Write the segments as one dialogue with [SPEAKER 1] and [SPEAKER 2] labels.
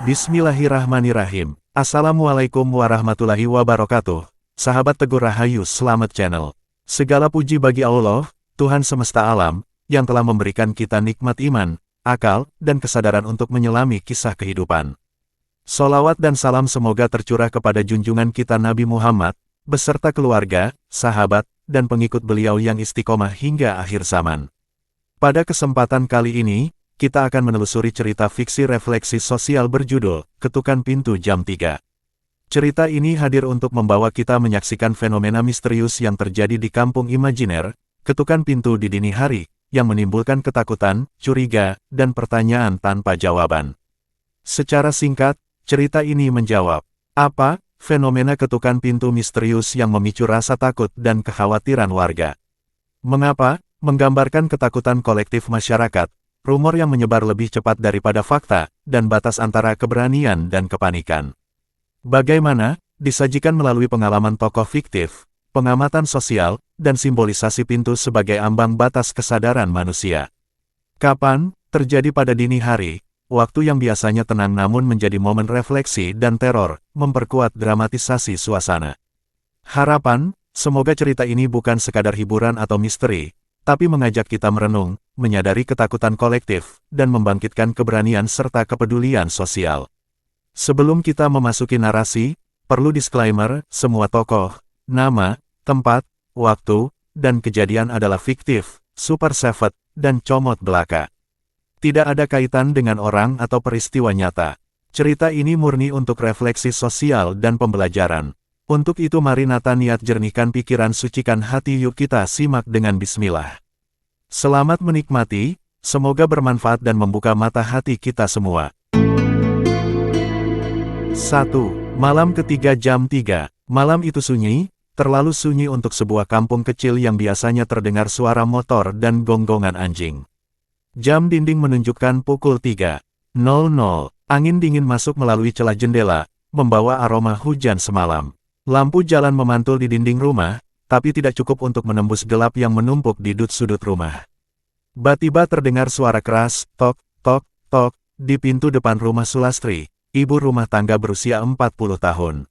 [SPEAKER 1] Bismillahirrahmanirrahim. Assalamualaikum warahmatullahi wabarakatuh. Sahabat Teguh Rahayu Selamat Channel. Segala puji bagi Allah, Tuhan semesta alam, yang telah memberikan kita nikmat iman, akal, dan kesadaran untuk menyelami kisah kehidupan. Sholawat dan salam semoga tercurah kepada junjungan kita Nabi Muhammad, beserta keluarga, sahabat, dan pengikut beliau yang istiqomah hingga akhir zaman. Pada kesempatan kali ini, kita akan menelusuri cerita fiksi refleksi sosial berjudul Ketukan Pintu Jam 3. Cerita ini hadir untuk membawa kita menyaksikan fenomena misterius yang terjadi di kampung imajiner, ketukan pintu di dini hari, yang menimbulkan ketakutan, curiga, dan pertanyaan tanpa jawaban. Secara singkat, cerita ini menjawab, apa fenomena ketukan pintu misterius yang memicu rasa takut dan kekhawatiran warga? Mengapa? Menggambarkan ketakutan kolektif masyarakat, rumor yang menyebar lebih cepat daripada fakta, dan batas antara keberanian dan kepanikan. Bagaimana? Disajikan melalui pengalaman tokoh fiktif, pengamatan sosial, dan simbolisasi pintu sebagai ambang batas kesadaran manusia. Kapan? Terjadi pada dini hari, waktu yang biasanya tenang namun menjadi momen refleksi dan teror, memperkuat dramatisasi suasana. Harapan, semoga cerita ini bukan sekadar hiburan atau misteri, tapi mengajak kita merenung, menyadari ketakutan kolektif, dan membangkitkan keberanian serta kepedulian sosial. Sebelum kita memasuki narasi, perlu disclaimer, semua tokoh, nama, tempat, waktu, dan kejadian adalah fiktif, superset, dan comot belaka. Tidak ada kaitan dengan orang atau peristiwa nyata. Cerita ini murni untuk refleksi sosial dan pembelajaran. Untuk itu mari nata niat jernihkan pikiran, sucikan hati, yuk kita simak dengan bismillah. Selamat menikmati, semoga bermanfaat dan membuka mata hati kita semua. 1. Malam ketiga jam 3. Malam itu sunyi, terlalu sunyi untuk sebuah kampung kecil yang biasanya terdengar suara motor dan gonggongan anjing. Jam dinding menunjukkan pukul 3.00. Angin dingin masuk melalui celah jendela, membawa aroma hujan semalam. Lampu jalan memantul di dinding rumah, tapi tidak cukup untuk menembus gelap yang menumpuk di sudut rumah. Tiba-tiba terdengar suara keras, tok, tok, tok, di pintu depan rumah Sulastri, ibu rumah tangga berusia 40 tahun.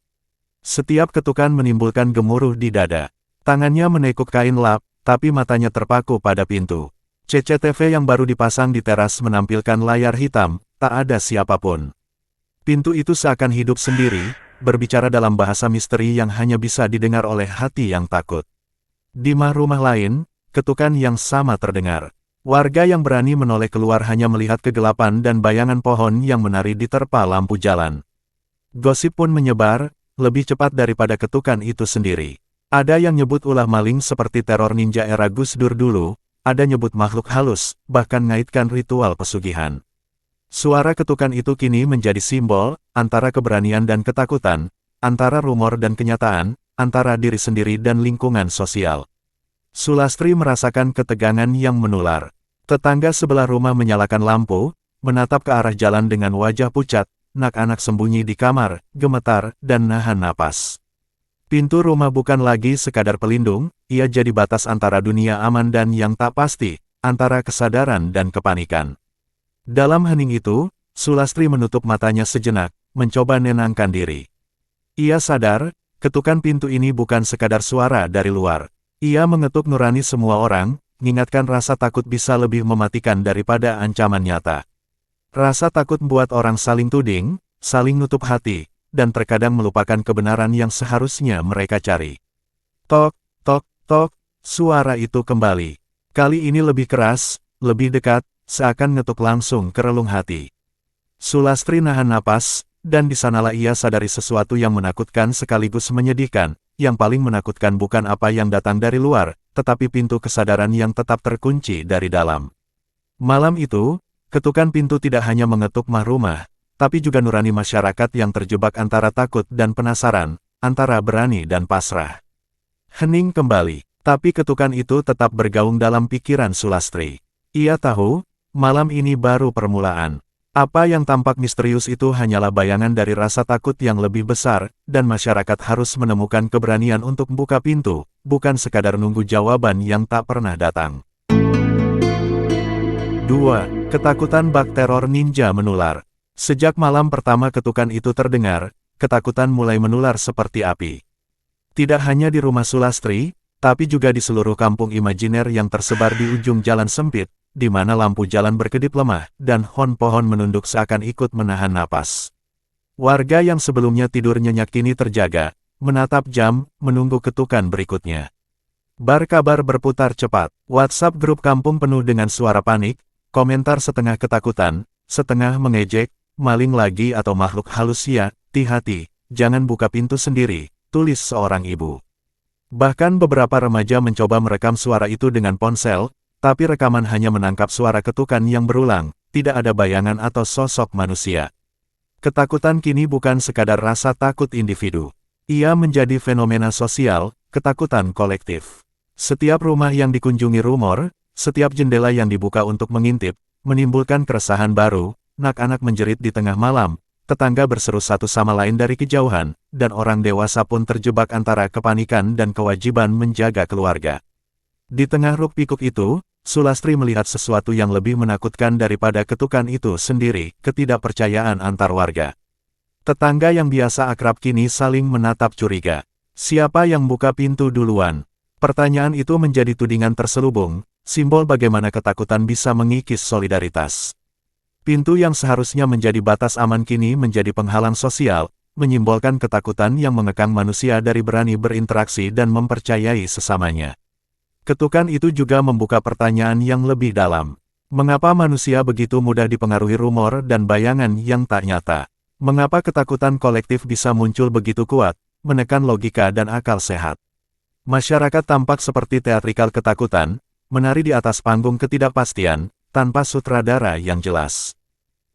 [SPEAKER 1] Setiap ketukan menimbulkan gemuruh di dada. Tangannya menekuk kain lap, tapi matanya terpaku pada pintu. CCTV yang baru dipasang di teras menampilkan layar hitam, tak ada siapapun. Pintu itu seakan hidup sendiri, berbicara dalam bahasa misteri yang hanya bisa didengar oleh hati yang takut. Di rumah lain, ketukan yang sama terdengar. Warga yang berani menoleh keluar hanya melihat kegelapan dan bayangan pohon yang menari di terpa lampu jalan. Gosip pun menyebar, lebih cepat daripada ketukan itu sendiri. Ada yang nyebut ulah maling seperti teror ninja era Gus Dur dulu, ada nyebut makhluk halus, bahkan ngaitkan ritual pesugihan. Suara ketukan itu kini menjadi simbol, antara keberanian dan ketakutan, antara rumor dan kenyataan, antara diri sendiri dan lingkungan sosial. Sulastri merasakan ketegangan yang menular. Tetangga sebelah rumah menyalakan lampu, menatap ke arah jalan dengan wajah pucat, anak-anak sembunyi di kamar, gemetar, dan nahan napas. Pintu rumah bukan lagi sekadar pelindung, ia jadi batas antara dunia aman dan yang tak pasti, antara kesadaran dan kepanikan. Dalam hening itu, Sulastri menutup matanya sejenak, mencoba nenangkan diri. Ia sadar, ketukan pintu ini bukan sekadar suara dari luar. Ia mengetuk nurani semua orang, mengingatkan rasa takut bisa lebih mematikan daripada ancaman nyata. Rasa takut membuat orang saling tuding, saling nutup hati, dan terkadang melupakan kebenaran yang seharusnya mereka cari. Tok, tok, tok, suara itu kembali. Kali ini lebih keras, lebih dekat, seakan ngetuk langsung ke relung hati. Sulastri nahan napas, dan di sanalah ia sadari sesuatu yang menakutkan sekaligus menyedihkan. Yang paling menakutkan bukan apa yang datang dari luar, tetapi pintu kesadaran yang tetap terkunci dari dalam. Malam itu, ketukan pintu tidak hanya mengetuk rumah, tapi juga nurani masyarakat yang terjebak antara takut dan penasaran, antara berani dan pasrah. Hening kembali, tapi ketukan itu tetap bergaung dalam pikiran Sulastri. Ia tahu, malam ini baru permulaan. Apa yang tampak misterius itu hanyalah bayangan dari rasa takut yang lebih besar, dan masyarakat harus menemukan keberanian untuk membuka pintu, bukan sekadar nunggu jawaban yang tak pernah datang. 2. Ketakutan bak teror ninja menular. Sejak malam pertama ketukan itu terdengar, ketakutan mulai menular seperti api. Tidak hanya di rumah Sulastri, tapi juga di seluruh kampung imajiner yang tersebar di ujung jalan sempit, di mana lampu jalan berkedip lemah, dan pohon menunduk seakan ikut menahan napas. Warga yang sebelumnya tidur nyenyak kini terjaga, menatap jam, menunggu ketukan berikutnya. Bar kabar berputar cepat. WhatsApp grup kampung penuh dengan suara panik, komentar setengah ketakutan, setengah mengejek, maling lagi atau makhluk halus ya, hati-hati, jangan buka pintu sendiri, tulis seorang ibu. Bahkan beberapa remaja mencoba merekam suara itu dengan ponsel, tapi rekaman hanya menangkap suara ketukan yang berulang, tidak ada bayangan atau sosok manusia. Ketakutan kini bukan sekadar rasa takut individu. Ia menjadi fenomena sosial, ketakutan kolektif. Setiap rumah yang dikunjungi rumor, setiap jendela yang dibuka untuk mengintip, menimbulkan keresahan baru, anak-anak menjerit di tengah malam, tetangga berseru satu sama lain dari kejauhan, dan orang dewasa pun terjebak antara kepanikan dan kewajiban menjaga keluarga. Di tengah hiruk-pikuk itu, Sulastri melihat sesuatu yang lebih menakutkan daripada ketukan itu sendiri, ketidakpercayaan antar warga. Tetangga yang biasa akrab kini saling menatap curiga. Siapa yang buka pintu duluan? Pertanyaan itu menjadi tudingan terselubung, simbol bagaimana ketakutan bisa mengikis solidaritas. Pintu yang seharusnya menjadi batas aman kini menjadi penghalang sosial, menyimbolkan ketakutan yang mengekang manusia dari berani berinteraksi dan mempercayai sesamanya. Ketukan itu juga membuka pertanyaan yang lebih dalam. Mengapa manusia begitu mudah dipengaruhi rumor dan bayangan yang tak nyata? Mengapa ketakutan kolektif bisa muncul begitu kuat, menekan logika dan akal sehat? Masyarakat tampak seperti teatrikal ketakutan, menari di atas panggung ketidakpastian, tanpa sutradara yang jelas.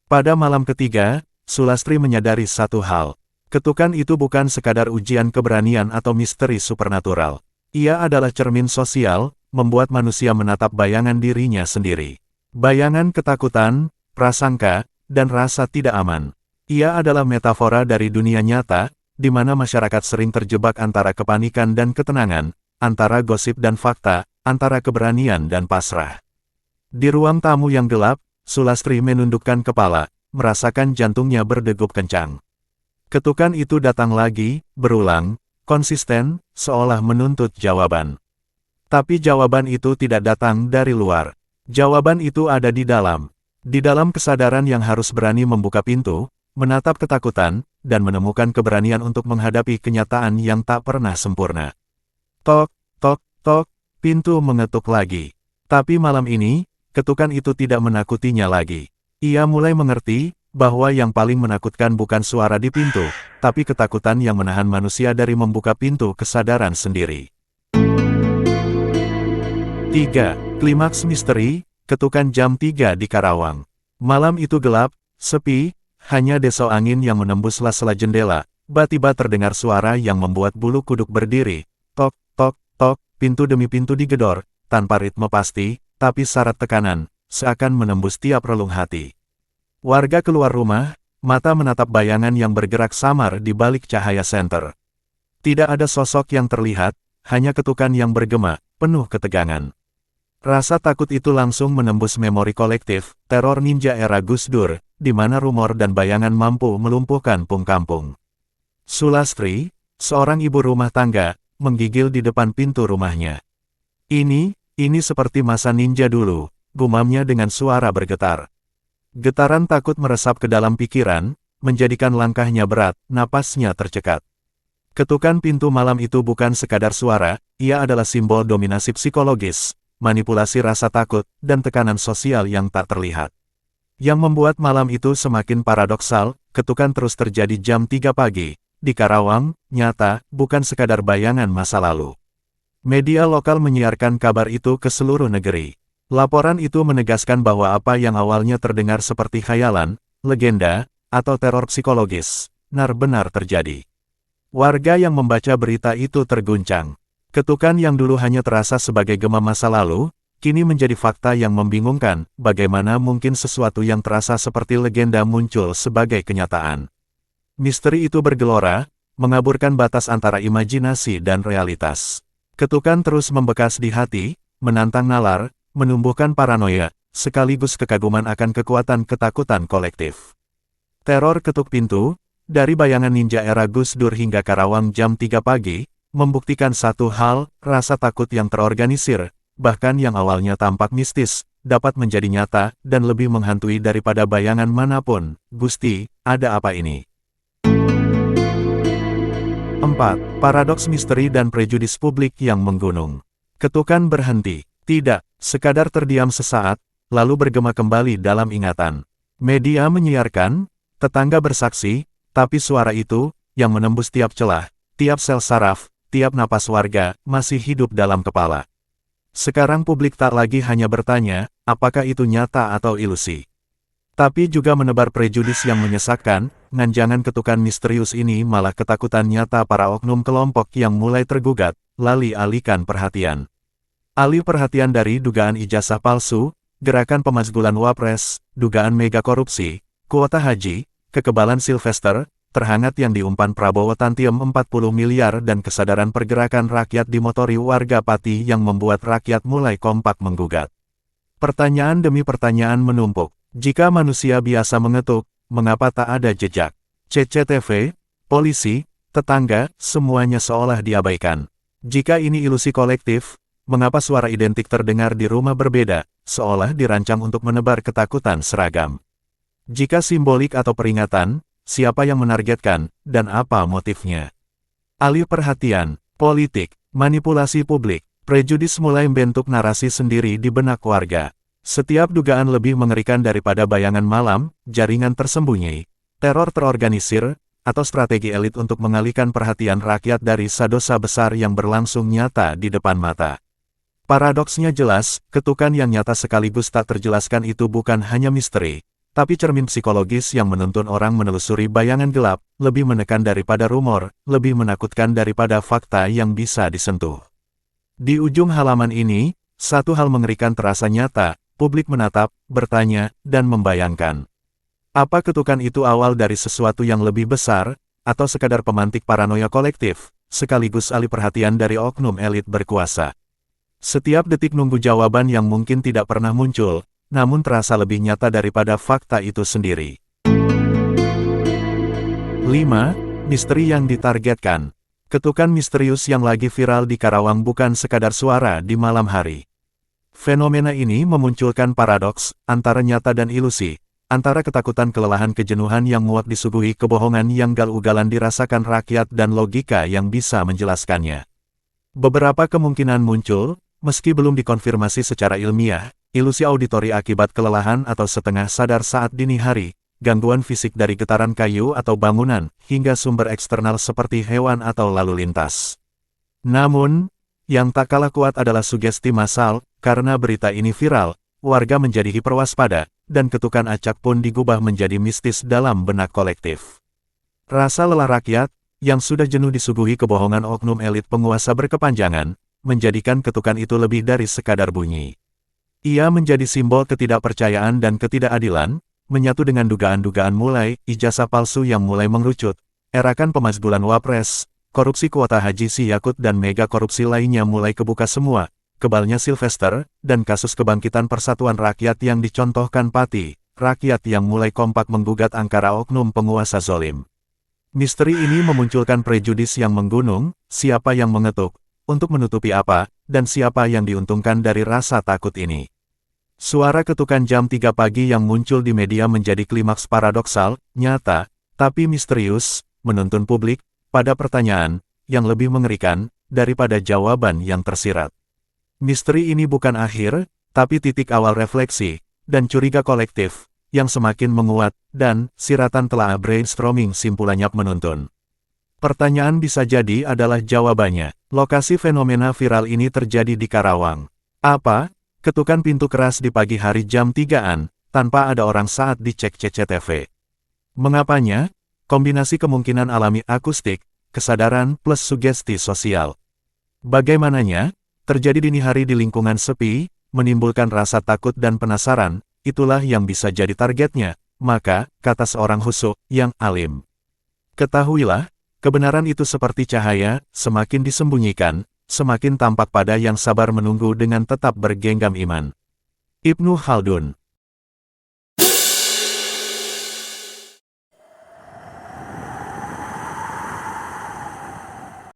[SPEAKER 1] Pada malam ketiga, Sulastri menyadari satu hal. Ketukan itu bukan sekadar ujian keberanian atau misteri supernatural. Ia adalah cermin sosial, membuat manusia menatap bayangan dirinya sendiri. Bayangan ketakutan, prasangka, dan rasa tidak aman. Ia adalah metafora dari dunia nyata, di mana masyarakat sering terjebak antara kepanikan dan ketenangan, antara gosip dan fakta, antara keberanian dan pasrah. Di ruang tamu yang gelap, Sulastri menundukkan kepala, merasakan jantungnya berdegup kencang. Ketukan itu datang lagi, berulang, konsisten, seolah menuntut jawaban. Tapi jawaban itu tidak datang dari luar. Jawaban itu ada di dalam kesadaran yang harus berani membuka pintu, menatap ketakutan, dan menemukan keberanian untuk menghadapi kenyataan yang tak pernah sempurna. Tok, tok, tok, pintu mengetuk lagi. Tapi malam ini, ketukan itu tidak menakutinya lagi. Ia mulai mengerti, bahwa yang paling menakutkan bukan suara di pintu, tapi ketakutan yang menahan manusia dari membuka pintu kesadaran sendiri. 3. Klimaks misteri, ketukan jam 3 di Karawang. Malam itu gelap, sepi, hanya desau angin yang menembus sela-sela jendela. Tiba-tiba terdengar suara yang membuat bulu kuduk berdiri. Tok, tok, tok, pintu demi pintu digedor, tanpa ritme pasti, tapi syarat tekanan, seakan menembus tiap relung hati. Warga keluar rumah, mata menatap bayangan yang bergerak samar di balik cahaya senter. Tidak ada sosok yang terlihat, hanya ketukan yang bergema, penuh ketegangan. Rasa takut itu langsung menembus memori kolektif, teror ninja era Gus Dur, di mana rumor dan bayangan mampu melumpuhkan kampung. Sulastri, seorang ibu rumah tangga, menggigil di depan pintu rumahnya. Ini seperti masa ninja dulu, gumamnya dengan suara bergetar. Getaran takut meresap ke dalam pikiran, menjadikan langkahnya berat, napasnya tercekat. Ketukan pintu malam itu bukan sekadar suara, ia adalah simbol dominasi psikologis, manipulasi rasa takut, dan tekanan sosial yang tak terlihat. Yang membuat malam itu semakin paradoksal, ketukan terus terjadi jam 3 pagi, di Karawang, nyata, bukan sekadar bayangan masa lalu. Media lokal menyiarkan kabar itu ke seluruh negeri. Laporan itu menegaskan bahwa apa yang awalnya terdengar seperti khayalan, legenda, atau teror psikologis, benar-benar terjadi. Warga yang membaca berita itu terguncang. Ketukan yang dulu hanya terasa sebagai gema masa lalu, kini menjadi fakta yang membingungkan, bagaimana mungkin sesuatu yang terasa seperti legenda muncul sebagai kenyataan. Misteri itu bergelora, mengaburkan batas antara imajinasi dan realitas. Ketukan terus membekas di hati, menantang nalar, menumbuhkan paranoia, sekaligus kekaguman akan kekuatan ketakutan kolektif. Teror ketuk pintu, dari bayangan ninja era Gus Dur hingga Karawang jam 3 pagi, membuktikan satu hal, rasa takut yang terorganisir, bahkan yang awalnya tampak mistis, dapat menjadi nyata, dan lebih menghantui daripada bayangan manapun. Gusti, ada apa ini? 4. Paradoks misteri dan prejudis publik yang menggunung. Ketukan berhenti. Tidak, sekadar terdiam sesaat, lalu bergema kembali dalam ingatan. Media menyiarkan, tetangga bersaksi, tapi suara itu, yang menembus tiap celah, tiap sel saraf, tiap napas warga, masih hidup dalam kepala. Sekarang publik tak lagi hanya bertanya, apakah itu nyata atau ilusi. Tapi juga menebar prejudis yang menyesakkan, jangan ketukan misterius ini malah ketakutan nyata para oknum kelompok yang mulai tergugat, alihkan perhatian. Alih perhatian dari dugaan ijazah palsu, gerakan pemakzulan Wapres, dugaan mega korupsi, kuota haji, kekebalan Sylvester, terhangat yang diumpan Prabowo Tantium 40 miliar dan kesadaran pergerakan rakyat dimotori warga Pati yang membuat rakyat mulai kompak menggugat. Pertanyaan demi pertanyaan menumpuk. Jika manusia biasa mengetuk, mengapa tak ada jejak? CCTV, polisi, tetangga, semuanya seolah diabaikan. Jika ini ilusi kolektif, mengapa suara identik terdengar di rumah berbeda, seolah dirancang untuk menebar ketakutan seragam? Jika simbolik atau peringatan, siapa yang menargetkan, dan apa motifnya? Alih perhatian, politik, manipulasi publik, prejudis mulai membentuk narasi sendiri di benak warga. Setiap dugaan lebih mengerikan daripada bayangan malam, jaringan tersembunyi, teror terorganisir, atau strategi elit untuk mengalihkan perhatian rakyat dari dosa besar yang berlangsung nyata di depan mata. Paradoksnya jelas, ketukan yang nyata sekaligus tak terjelaskan itu bukan hanya misteri, tapi cermin psikologis yang menuntun orang menelusuri bayangan gelap, lebih menekan daripada rumor, lebih menakutkan daripada fakta yang bisa disentuh. Di ujung halaman ini, satu hal mengerikan terasa nyata, publik menatap, bertanya, dan membayangkan. Apa ketukan itu awal dari sesuatu yang lebih besar, atau sekadar pemantik paranoia kolektif, sekaligus alih perhatian dari oknum elit berkuasa? Setiap detik nunggu jawaban yang mungkin tidak pernah muncul, namun terasa lebih nyata daripada fakta itu sendiri. 5. Misteri yang ditargetkan. Ketukan misterius yang lagi viral di Karawang bukan sekadar suara di malam hari. Fenomena ini memunculkan paradoks, antara nyata dan ilusi, antara ketakutan kelelahan kejenuhan yang muak disuguhi kebohongan yang gal-ugalan dirasakan rakyat dan logika yang bisa menjelaskannya. Beberapa kemungkinan muncul, meski belum dikonfirmasi secara ilmiah. Ilusi auditori akibat kelelahan atau setengah sadar saat dini hari, gangguan fisik dari getaran kayu atau bangunan, hingga sumber eksternal seperti hewan atau lalu lintas. Namun, yang tak kalah kuat adalah sugesti massal, karena berita ini viral, warga menjadi hiperwaspada, dan ketukan acak pun digubah menjadi mistis dalam benak kolektif. Rasa lelah rakyat, yang sudah jenuh disuguhi kebohongan oknum elit penguasa berkepanjangan, menjadikan ketukan itu lebih dari sekadar bunyi. Ia menjadi simbol ketidakpercayaan dan ketidakadilan, menyatu dengan dugaan-dugaan mulai, ijazah palsu yang mulai mengerucut, erakan pemakzulan Wapres, korupsi kuota haji si Yakut dan mega korupsi lainnya mulai kebuka semua, kebalnya Sylvester, dan kasus kebangkitan persatuan rakyat yang dicontohkan Pati, rakyat yang mulai kompak menggugat angkara oknum penguasa zolim. Misteri ini memunculkan prejudis yang menggunung, siapa yang mengetuk, untuk menutupi apa, dan siapa yang diuntungkan dari rasa takut ini. Suara ketukan jam 3 pagi yang muncul di media menjadi klimaks paradoksal, nyata, tapi misterius, menuntun publik, pada pertanyaan, yang lebih mengerikan, daripada jawaban yang tersirat. Misteri ini bukan akhir, tapi titik awal refleksi, dan curiga kolektif, yang semakin menguat, dan siratan telah brainstorming simpulannya menuntun. Pertanyaan bisa jadi adalah jawabannya. Lokasi fenomena viral ini terjadi di Karawang. Apa? Ketukan pintu keras di pagi hari jam 3-an, tanpa ada orang saat dicek CCTV. Mengapanya? Kombinasi kemungkinan alami akustik, kesadaran plus sugesti sosial. Bagaimananya? Terjadi dini hari di lingkungan sepi, menimbulkan rasa takut dan penasaran, itulah yang bisa jadi targetnya, maka, kata seorang husuk, yang alim. Ketahuilah, kebenaran itu seperti cahaya, semakin disembunyikan, semakin tampak pada yang sabar menunggu dengan tetap bergenggam iman. Ibnu Khaldun.